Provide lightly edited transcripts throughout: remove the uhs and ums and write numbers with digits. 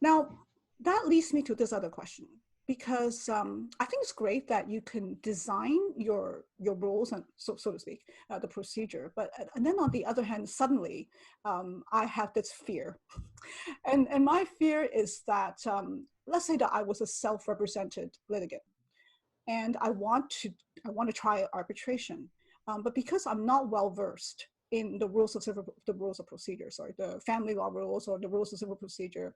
Now, that leads me to this other question, because I think it's great that you can design your rules and so to speak, the procedure. But and then on the other hand, suddenly I have this fear, and my fear is that let's say that I was a self-represented litigant, and I want to try arbitration, but because I'm not well versed in the rules of procedure, sorry, the family law rules or the rules of civil procedure,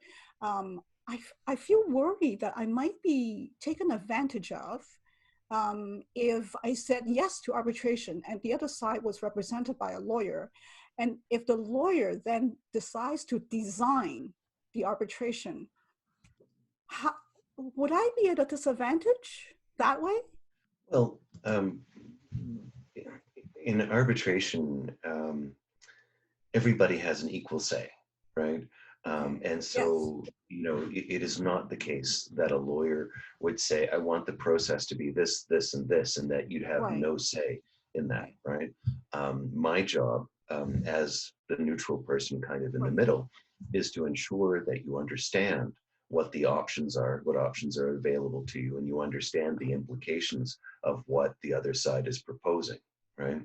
I feel worried that I might be taken advantage of if I said yes to arbitration and the other side was represented by a lawyer, and if the lawyer then decides to design the arbitration, how, would I be at a disadvantage that way? Well, in arbitration, everybody has an equal say, right? Okay. And Yes. so, it is not the case that a lawyer would say, I want the process to be this, this, and this, and that you'd have Right. no say in that, Right. right? My job as the neutral person kind of in the Right. middle is to ensure that you understand what the options are, what options are available to you, and you understand the implications of what the other side is proposing, right?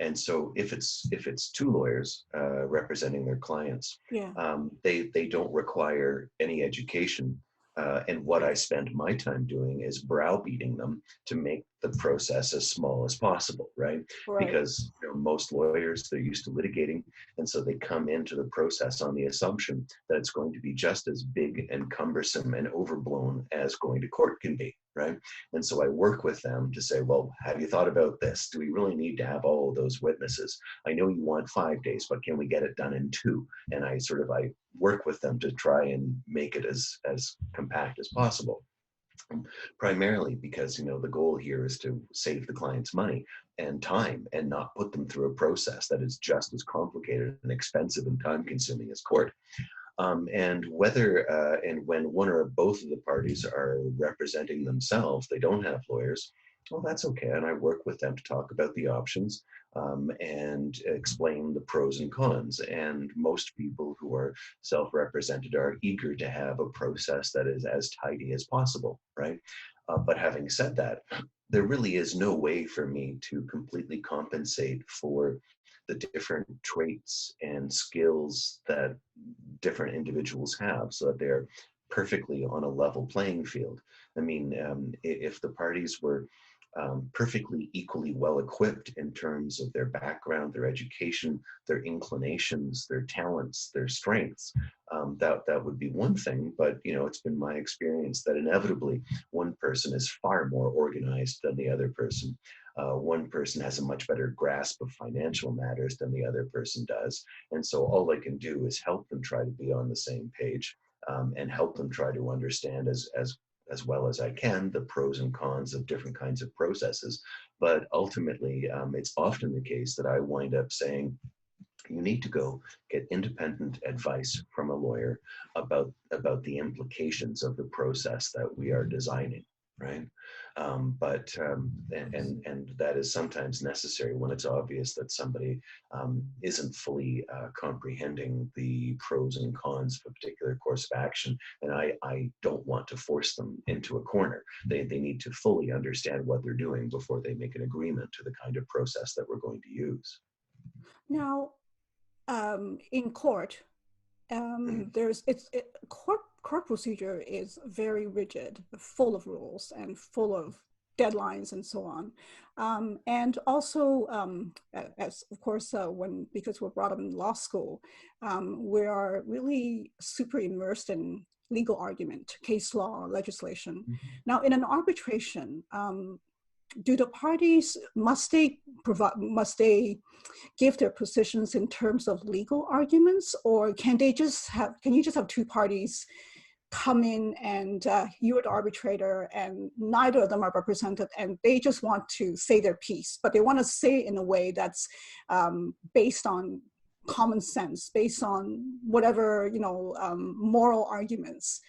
And so if it's two lawyers representing their clients, Yeah. they don't require any education. And what I spend my time doing is browbeating them to make the process as small as possible, right? Right. Because most lawyers, they're used to litigating, and so they come into the process on the assumption that it's going to be just as big and cumbersome and overblown as going to court can be, right? And so I work with them to say, well, have you thought about this? Do we really need to have all of those witnesses? I know you want 5 days, but can we get it done in 2? And I work with them to try and make it as compact as possible. Primarily because the goal here is to save the client's money and time and not put them through a process that is just as complicated and expensive and time consuming as court. And when one or both of the parties are representing themselves, they don't have lawyers. Well, that's okay. And I work with them to talk about the options and explain the pros and cons. And most people who are self-represented are eager to have a process that is as tidy as possible, right? But having said that, there really is no way for me to completely compensate for the different traits and skills that different individuals have so that they're perfectly on a level playing field. I mean, if the parties were perfectly equally well equipped in terms of their background, their education, their inclinations, their talents, their strengths, that would be one thing. But it's been my experience that inevitably one person is far more organized than the other person. One person has a much better grasp of financial matters than the other person does. And so all I can do is help them try to be on the same page, and help them try to understand as well as I can the pros and cons of different kinds of processes. But ultimately, it's often the case that I wind up saying, you need to go get independent advice from a lawyer about the implications of the process that we are designing, right? And that is sometimes necessary when it's obvious that somebody isn't fully comprehending the pros and cons of a particular course of action. And I don't want to force them into a corner. They need to fully understand what they're doing before they make an agreement to the kind of process that we're going to use. Now, in court, Mhm. court procedure is very rigid, full of rules and full of deadlines and so on. And also, as of course, because we're brought up in law school, we are really super immersed in legal argument, case law, legislation. Mhm. Now, in an arbitration, do the parties must they give their positions in terms of legal arguments, or can you just have two parties come in and you're the arbitrator and neither of them are represented and they just want to say their piece, but they want to say it in a way that's based on common sense, based on whatever, moral arguments.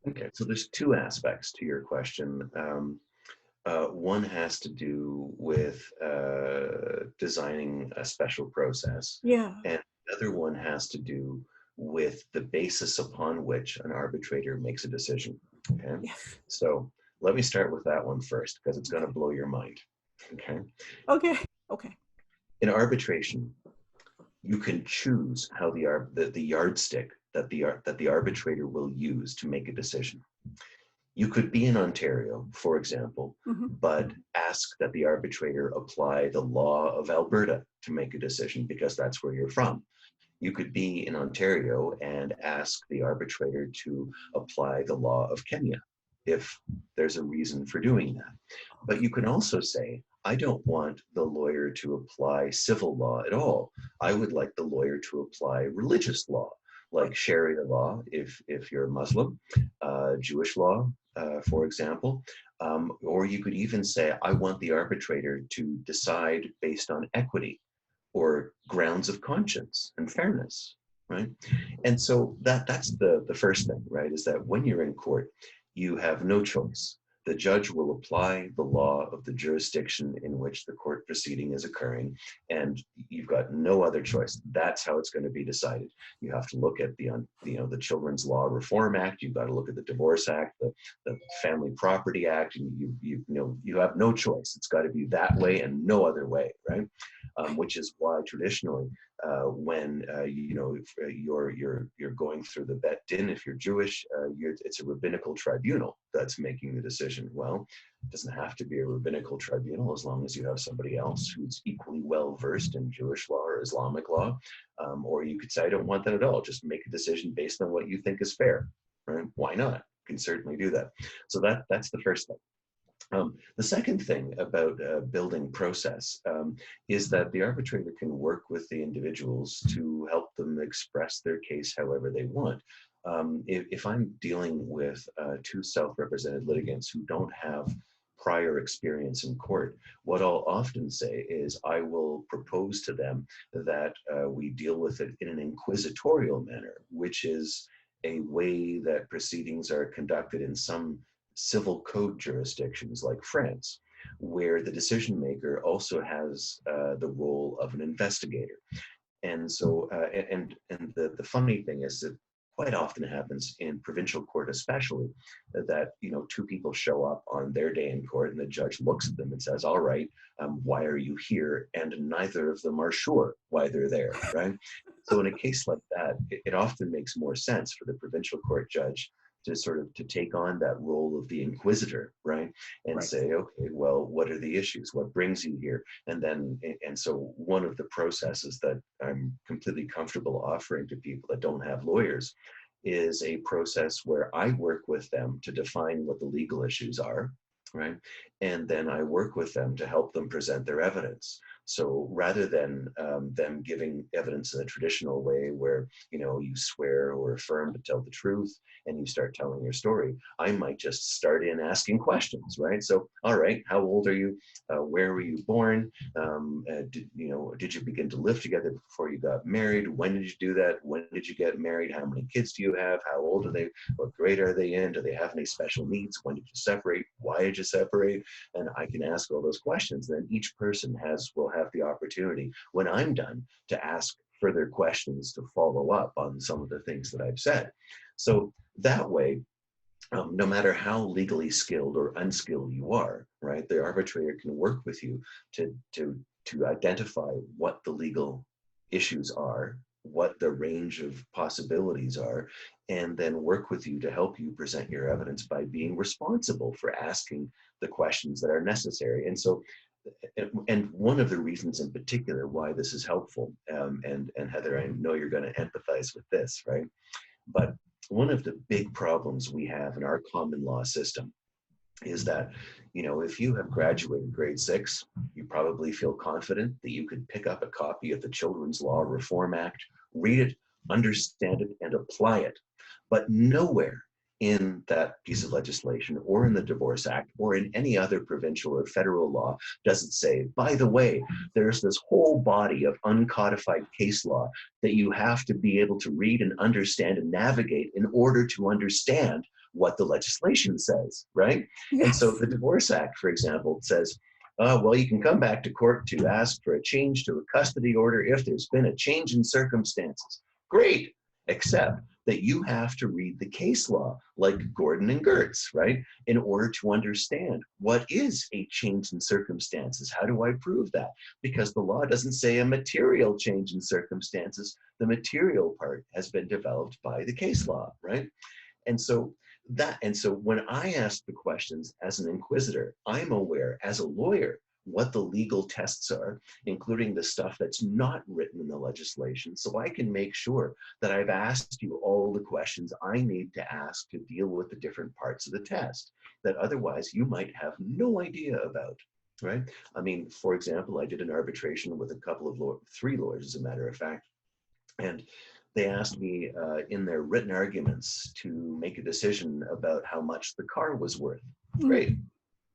Okay, so there's two aspects to your question. One has to do with designing a special process, Yeah. and the other one has to do with the basis upon which an arbitrator makes a decision. Okay, Yes. so let me start with that one first, because it's going to blow your mind. Okay. Okay. Okay. In arbitration, you can choose how the yardstick that the arbitrator will use to make a decision. You could be in Ontario, for example, but ask that the arbitrator apply the law of Alberta to make a decision because that's where you're from. You could be in Ontario and ask the arbitrator to apply the law of Kenya if there's a reason for doing that. But you can also say, I don't want the lawyer to apply civil law at all. I would like the lawyer to apply religious law, like Sharia law if you're a Muslim, Jewish law, for example. Or you could even say, I want the arbitrator to decide based on equity or grounds of conscience and fairness, right? And so that's the first thing, right? Is that when you're in court, you have no choice. The judge will apply the law of the jurisdiction in which the court proceeding is occurring, and you've got no other choice. That's how it's going to be decided. You have to look at the Children's Law Reform Act. You've got to look at the Divorce Act, the Family Property Act, and you have no choice. It's got to be that way and no other way, right? Which is why traditionally, when you're going through the Bet Din, if you're Jewish, it's a rabbinical tribunal that's making the decision. Well, it doesn't have to be a rabbinical tribunal as long as you have somebody else who's equally well versed in Jewish law or Islamic law. Or you could say, I don't want that at all. Just make a decision based on what you think is fair. Right? Why not? You can certainly do that. So that's the first thing. The second thing about building process is that the arbitrator can work with the individuals to help them express their case however they want. If I'm dealing with two self-represented litigants who don't have prior experience in court, what I'll often say is I will propose to them that we deal with it in an inquisitorial manner, which is a way that proceedings are conducted in some civil code jurisdictions like France, where the decision maker also has the role of an investigator. And so, and the funny thing is that quite often happens in provincial court, especially, that two people show up on their day in court, and the judge looks at them and says, "All right, why are you here?" And neither of them are sure why they're there, right? So in a case like that, it often makes more sense for the provincial court judge to take on that role of the inquisitor, right? And Right. say, okay, well, what are the issues? What brings you here? And so one of the processes that I'm completely comfortable offering to people that don't have lawyers is a process where I work with them to define what the legal issues are, right? And then I work with them to help them present their evidence. So rather than them giving evidence in a traditional way where, you swear or affirm to tell the truth and you start telling your story, I might just start in asking questions, right? So, all right, how old are you? Where were you born? Did you begin to live together before you got married? When did you do that? When did you get married? How many kids do you have? How old are they? What grade are they in? Do they have any special needs? When did you separate? Why did you separate? And I can ask all those questions. Then each person will have the opportunity, when I'm done, to ask further questions to follow up on some of the things that I've said. So that way, no matter how legally skilled or unskilled you are, right, the arbitrator can work with you to identify what the legal issues are, what the range of possibilities are, and then work with you to help you present your evidence by being responsible for asking the questions that are necessary. And so, and one of the reasons in particular why this is helpful, and Heather, I know you're going to empathize with this, right? But one of the big problems we have in our common law system is that, if you have graduated grade 6, you probably feel confident that you could pick up a copy of the Children's Law Reform Act, read it, understand it, and apply it. But nowhere in that piece of legislation or in the Divorce Act or in any other provincial or federal law does it say, by the way, there's this whole body of uncodified case law that you have to be able to read and understand and navigate in order to understand what the legislation says, right? Yes. And so the Divorce Act, for example, says, well, you can come back to court to ask for a change to a custody order if there's been a change in circumstances. Great. except that you have to read the case law like Gordon and Gertz, right? In order to understand what is a change in circumstances. How do I prove that? Because the law doesn't say a material change in circumstances. The material part has been developed by the case law, right? And so when I ask the questions as an inquisitor, I'm aware as a lawyer what the legal tests are, including the stuff that's not written in the legislation, so I can make sure that I've asked you all the questions I need to ask to deal with the different parts of the test that otherwise you might have no idea about, right? I mean, for example, I did an arbitration with a couple of three lawyers, as a matter of fact, and they asked me in their written arguments to make a decision about how much the car was worth. Great,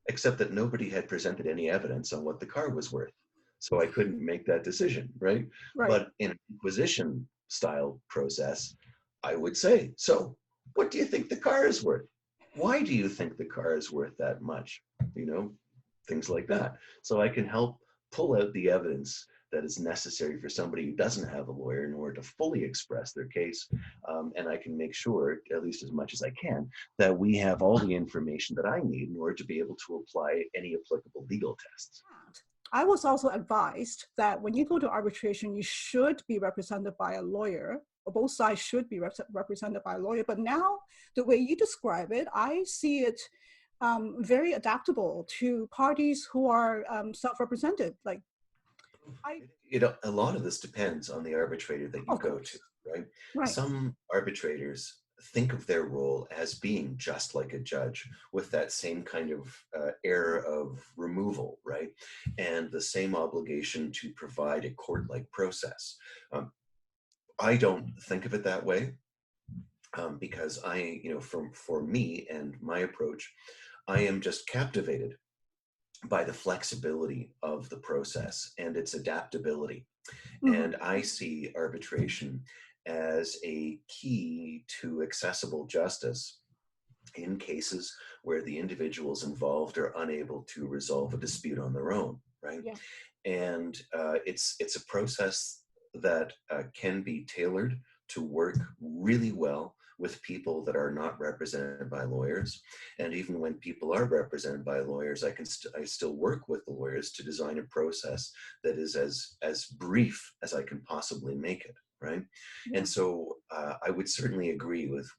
except that nobody had presented any evidence on what the car was worth. So I couldn't make that decision, right? Right. But in an inquisition style process, I would say, so what do you think the car is worth? Why do you think the car is worth that much? You know, things like that. So I can help pull out the evidence that is necessary for somebody who doesn't have a lawyer in order to fully express their case. And I can make sure, at least as much as I can, that we have all the information that I need in order to be able to apply any applicable legal tests. I was also advised that when you go to arbitration, you should be represented by a lawyer, or both sides should be represented by a lawyer. But now, the way you describe it, I see it very adaptable to parties who are self-represented. Like, A lot of this depends on the arbitrator that you go to, right? Right. Some arbitrators think of their role as being just like a judge, with that same kind of air of removal, right? And the same obligation to provide a court-like process. I don't think of it that way because for me and my approach, I am just captivated by the flexibility of the process and its adaptability. And I see arbitration as a key to accessible justice in cases where the individuals involved are unable to resolve a dispute on their own, right? Yeah. And it's a process that can be tailored to work really well with people that are not represented by lawyers. And even when people are represented by lawyers, I still work with the lawyers to design a process that is as brief as I can possibly make it, right? Yeah. And so I would certainly agree with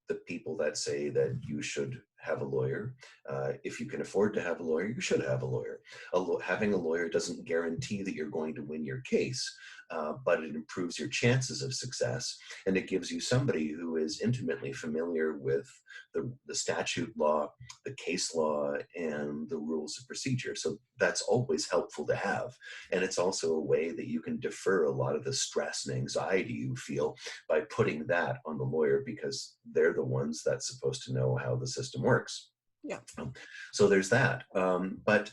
the people that say that you should have a lawyer. If you can afford to have a lawyer, you should have a lawyer. Having a lawyer doesn't guarantee that you're going to win your case, but it improves your chances of success, and it gives you somebody who is intimately familiar with the statute law, the case law, and the rules of procedure. So that's always helpful to have. And it's also a way that you can defer a lot of the stress and anxiety you feel by putting that on the lawyer, because they're the ones that's supposed to know how the system works. Yeah. So there's that. But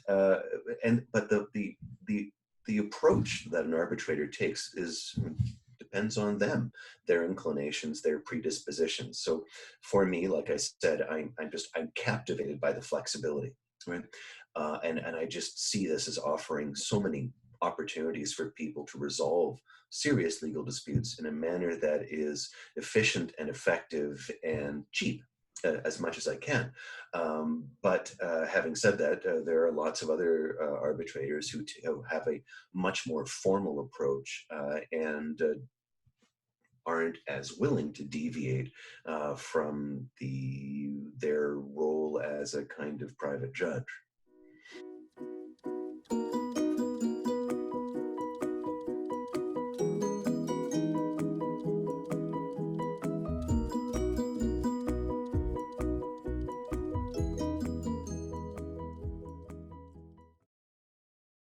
the approach that an arbitrator takes depends on them, their inclinations, their predispositions. So for me, like I said, I'm captivated by the flexibility, right? And I just see this as offering so many opportunities for people to resolve serious legal disputes in a manner that is efficient and effective and cheap, as much as I can. But having said that, there are lots of other arbitrators who have a much more formal approach and aren't as willing to deviate from their role as a kind of private judge.